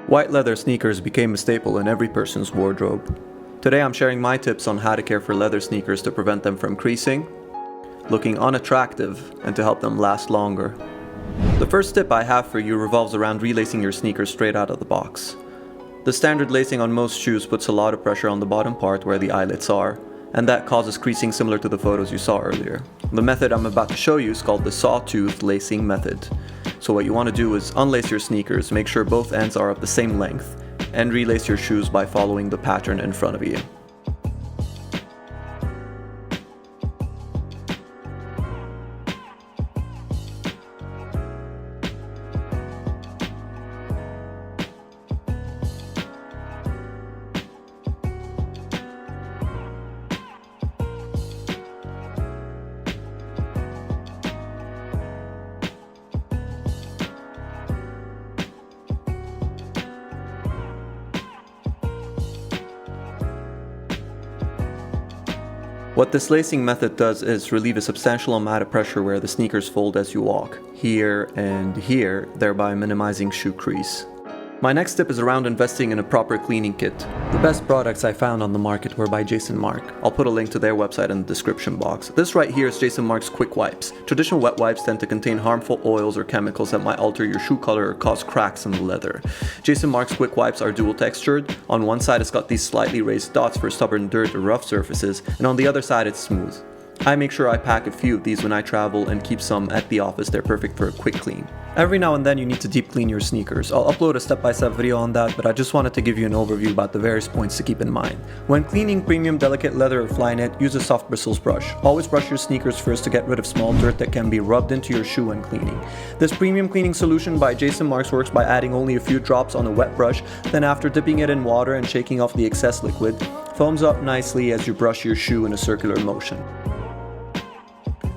White leather sneakers became a staple in every person's wardrobe. Today I'm sharing my tips on how to care for leather sneakers to prevent them from creasing, looking unattractive, and to help them last longer. The first tip I have for you revolves around relacing your sneakers straight out of the box. The standard lacing on most shoes puts a lot of pressure on the bottom part where the eyelets are, and that causes creasing similar to the photos you saw earlier. The method I'm about to show you is called the sawtooth lacing method. So what you want to do is unlace your sneakers, make sure both ends are of the same length, and relace your shoes by following the pattern in front of you. What this lacing method does is relieve a substantial amount of pressure where the sneakers fold as you walk, here and here, thereby minimizing shoe crease. My next tip is around investing in a proper cleaning kit. The best products I found on the market were by Jason Mark. I'll put a link to their website in the description box. This right here is Jason Mark's quick wipes. Traditional wet wipes tend to contain harmful oils or chemicals that might alter your shoe color or cause cracks in the leather. Jason Mark's quick wipes are dual textured. On one side it's got these slightly raised dots for stubborn dirt or rough surfaces, and on the other side it's smooth. I make sure I pack a few of these when I travel and keep some at the office. They're perfect for a quick clean. Every now and then you need to deep clean your sneakers. I'll upload a step-by-step video on that, but I just wanted to give you an overview about the various points to keep in mind. When cleaning premium delicate leather or flyknit, use a soft bristles brush. Always brush your sneakers first to get rid of small dirt that can be rubbed into your shoe when cleaning. This premium cleaning solution by Jason Marks works by adding only a few drops on a wet brush, then after dipping it in water and shaking off the excess liquid, foams up nicely as you brush your shoe in a circular motion.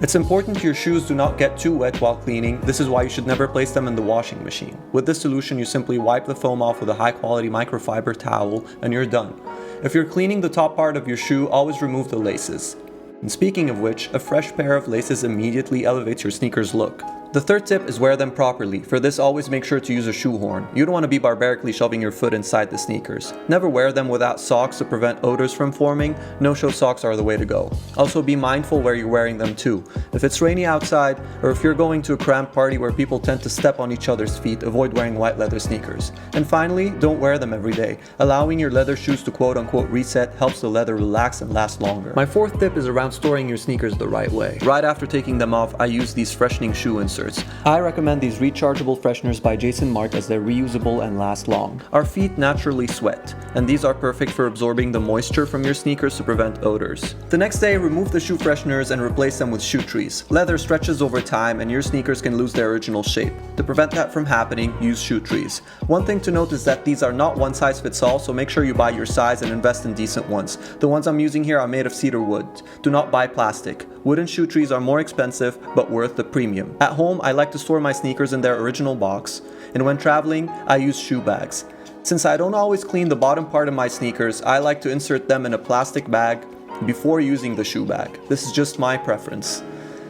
It's important your shoes do not get too wet while cleaning. This is why you should never place them in the washing machine. With this solution, you simply wipe the foam off with a high-quality microfiber towel and you're done. If you're cleaning the top part of your shoe, always remove the laces. And speaking of which, a fresh pair of laces immediately elevates your sneakers look. The third tip is wear them properly. For this, always make sure to use a shoe horn. You don't want to be barbarically shoving your foot inside the sneakers. Never wear them without socks to prevent odors from forming. No-show socks are the way to go. Also be mindful where you're wearing them too. If it's rainy outside, or if you're going to a cramped party where people tend to step on each other's feet, avoid wearing white leather sneakers. And finally, don't wear them every day. Allowing your leather shoes to quote-unquote reset helps the leather relax and last longer. My fourth tip is around storing your sneakers the right way. Right after taking them off, I use these freshening shoe inserts. I recommend these rechargeable fresheners by Jason Mark as they're reusable and last long. Our feet naturally sweat, and these are perfect for absorbing the moisture from your sneakers to prevent odors. The next day, remove the shoe fresheners and replace them with shoe trees. Leather stretches over time and your sneakers can lose their original shape. To prevent that from happening, use shoe trees. One thing to note is that these are not one size fits all, so make sure you buy your size and invest in decent ones. The ones I'm using here are made of cedar wood. Do not buy plastic. Wooden shoe trees are more expensive, but worth the premium. At home, I like to store my sneakers in their original box, and when traveling, I use shoe bags. Since I don't always clean the bottom part of my sneakers, I like to insert them in a plastic bag before using the shoe bag. This is just my preference.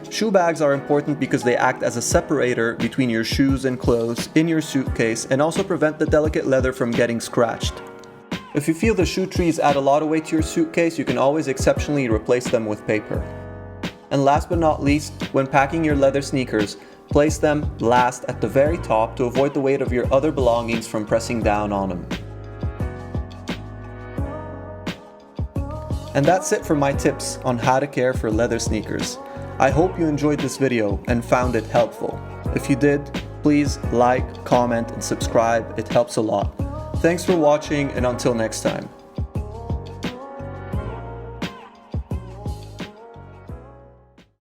Shoe bags are important because they act as a separator between your shoes and clothes in your suitcase and also prevent the delicate leather from getting scratched. If you feel the shoe trees add a lot of weight to your suitcase, you can always exceptionally replace them with paper. And last but not least, when packing your leather sneakers, place them last at the very top to avoid the weight of your other belongings from pressing down on them. And that's it for my tips on how to care for leather sneakers. I hope you enjoyed this video and found it helpful. If you did, please like, comment, and subscribe. It helps a lot. Thanks for watching, and until next time.